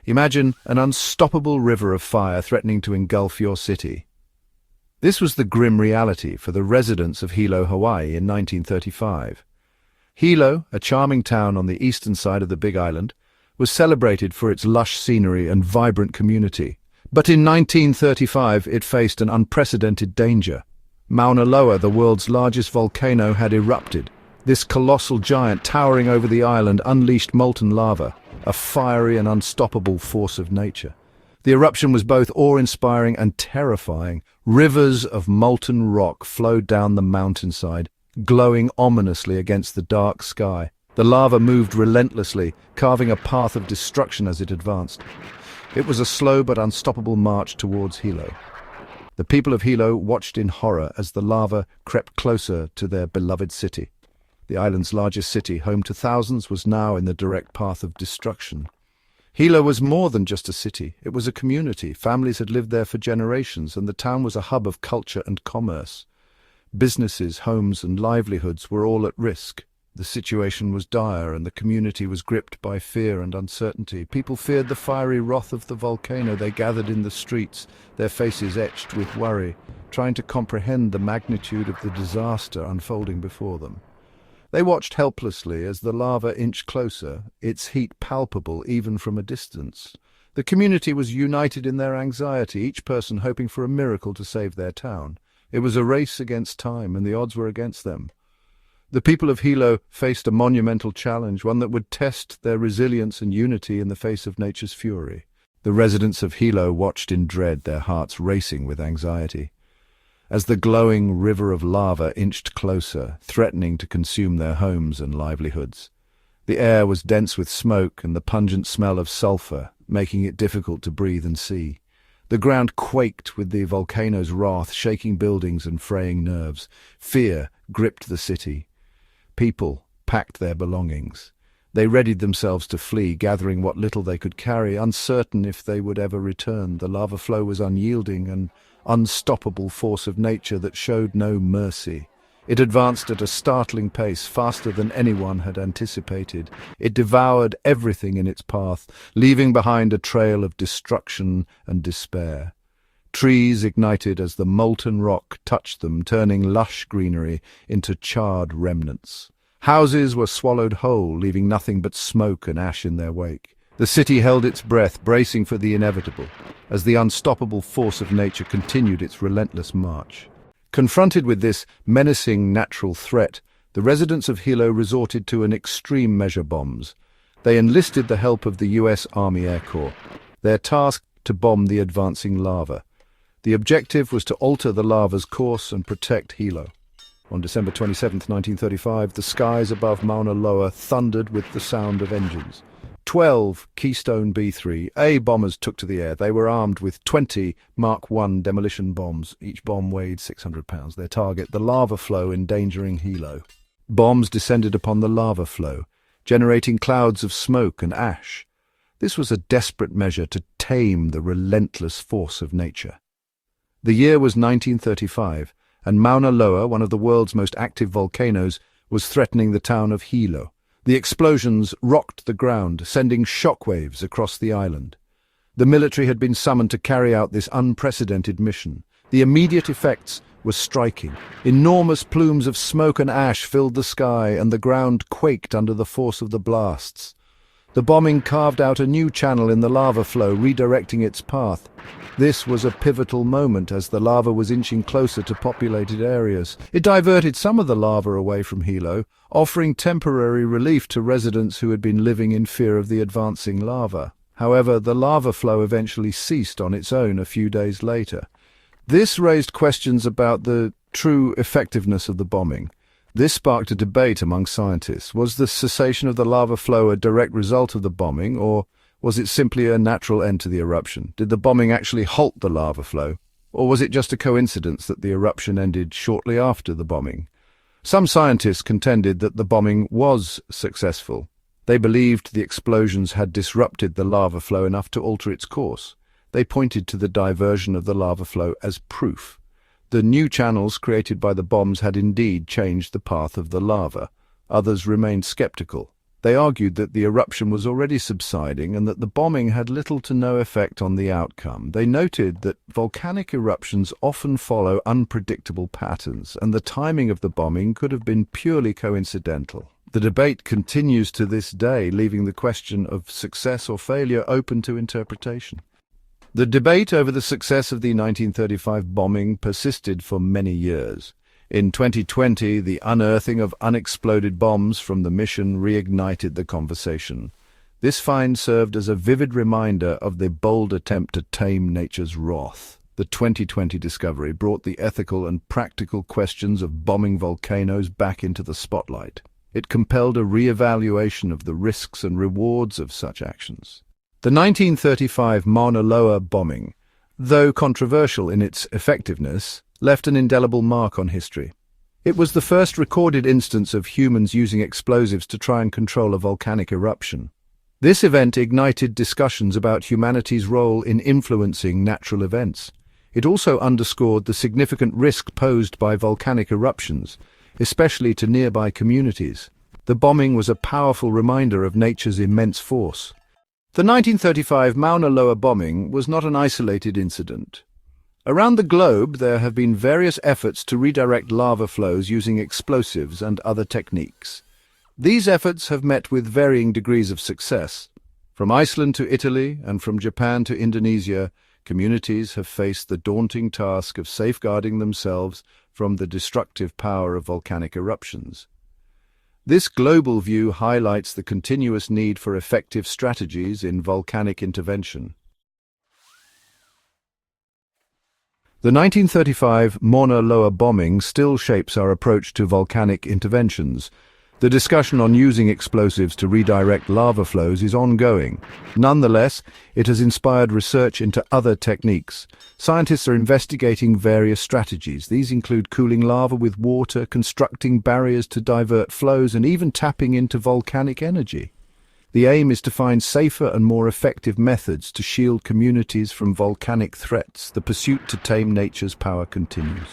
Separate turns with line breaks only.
Imagine an unstoppable river of fire threatening to engulf your city. This was the grim reality for the residents of Hilo, Hawaii in 1935. Hilo, a charming town on the eastern side of the Big Island, was celebrated for its lush scenery and vibrant community. But in 1935, it faced an unprecedented danger. Mauna Loa, the world's largest volcano, had erupted. This colossal giant towering over the island unleashed molten lava, a fiery and unstoppable force of nature. The eruption was both awe-inspiring and terrifying. Rivers of molten rock flowed down the mountainside, glowing ominously against the dark sky. The lava moved relentlessly, carving a path of destruction as it advanced. It was a slow but unstoppable march towards Hilo. The people of Hilo watched in horror as the lava crept closer to their beloved city. The island's largest city, home to thousands, was now in the direct path of destruction. Hilo was more than just a city. It was a community. Families had lived there for generations, and the town was a hub of culture and commerce. Businesses, homes, and livelihoods were all at risk. The situation was dire, and the community was gripped by fear and uncertainty. People feared the fiery wrath of the volcano. They gathered in the streets, their faces etched with worry, trying to comprehend the magnitude of the disaster unfolding before them. They watched helplessly as the lava inched closer, its heat palpable even from a distance. The community was united in their anxiety, each person hoping for a miracle to save their town. It was a race against time, and the odds were against them. The people of Hilo faced a monumental challenge, one that would test their resilience and unity in the face of nature's fury. The residents of Hilo watched in dread, their hearts racing with anxiety. As the glowing river of lava inched closer, threatening to consume their homes and livelihoods. The air was dense with smoke and the pungent smell of sulfur, making it difficult to breathe and see. The ground quaked with the volcano's wrath, shaking buildings and fraying nerves. Fear gripped the city. People packed their belongings. They readied themselves to flee, gathering what little they could carry, uncertain if they would ever return. The lava flow was unyielding, an unstoppable force of nature that showed no mercy. It advanced at a startling pace, faster than anyone had anticipated. It devoured everything in its path, leaving behind a trail of destruction and despair. Trees ignited as the molten rock touched them, turning lush greenery into charred remnants. Houses were swallowed whole, leaving nothing but smoke and ash in their wake. The city held its breath, bracing for the inevitable, as the unstoppable force of nature continued its relentless march. Confronted with this menacing natural threat, the residents of Hilo resorted to an extreme measure: bombs. They enlisted the help of the U.S. Army Air Corps. Their task to bomb the advancing lava. The objective was to alter the lava's course and protect Hilo. On December 27, 1935, the skies above Mauna Loa thundered with the sound of engines. 12 Keystone B-3A bombers took to the air. They were armed with 20 Mark I demolition bombs. Each bomb weighed 600 pounds. Their target, the lava flow endangering Hilo. Bombs descended upon the lava flow, generating clouds of smoke and ash. This was a desperate measure to tame the relentless force of nature. The year was 1935, and Mauna Loa, one of the world's most active volcanoes, was threatening the town of Hilo. The explosions rocked the ground, sending shockwaves across the island. The military had been summoned to carry out this unprecedented mission. The immediate effects were striking. Enormous plumes of smoke and ash filled the sky, and the ground quaked under the force of the blasts. The bombing carved out a new channel in the lava flow, redirecting its path. This was a pivotal moment as the lava was inching closer to populated areas. It diverted some of the lava away from Hilo, offering temporary relief to residents who had been living in fear of the advancing lava. However, the lava flow eventually ceased on its own a few days later. This raised questions about the true effectiveness of the bombing. This sparked a debate among scientists. Was the cessation of the lava flow a direct result of the bombing, or was it simply a natural end to the eruption? Did the bombing actually halt the lava flow, or was it just a coincidence that the eruption ended shortly after the bombing? Some scientists contended that the bombing was successful. They believed the explosions had disrupted the lava flow enough to alter its course. They pointed to the diversion of the lava flow as proof. The new channels created by the bombs had indeed changed the path of the lava. Others remained skeptical. They argued that the eruption was already subsiding and that the bombing had little to no effect on the outcome. They noted that volcanic eruptions often follow unpredictable patterns, and the timing of the bombing could have been purely coincidental. The debate continues to this day, leaving the question of success or failure open to interpretation. The debate over the success of the 1935 bombing persisted for many years. In 2020, the unearthing of unexploded bombs from the mission reignited the conversation. This find served as a vivid reminder of the bold attempt to tame nature's wrath. The 2020 discovery brought the ethical and practical questions of bombing volcanoes back into the spotlight. It compelled a re-evaluation of the risks and rewards of such actions. The 1935 Mauna Loa bombing, though controversial in its effectiveness, left an indelible mark on history. It was the first recorded instance of humans using explosives to try and control a volcanic eruption. This event ignited discussions about humanity's role in influencing natural events. It also underscored the significant risk posed by volcanic eruptions, especially to nearby communities. The bombing was a powerful reminder of nature's immense force. The 1935 Mauna Loa bombing was not an isolated incident. Around the globe, there have been various efforts to redirect lava flows using explosives and other techniques. These efforts have met with varying degrees of success. From Iceland to Italy and from Japan to Indonesia, communities have faced the daunting task of safeguarding themselves from the destructive power of volcanic eruptions. This global view highlights the continuous need for effective strategies in volcanic intervention. The 1935 Mauna Loa bombing still shapes our approach to volcanic interventions. The discussion on using explosives to redirect lava flows is ongoing. Nonetheless, it has inspired research into other techniques. Scientists are investigating various strategies. These include cooling lava with water, constructing barriers to divert flows, and even tapping into volcanic energy. The aim is to find safer and more effective methods to shield communities from volcanic threats. The pursuit to tame nature's power continues.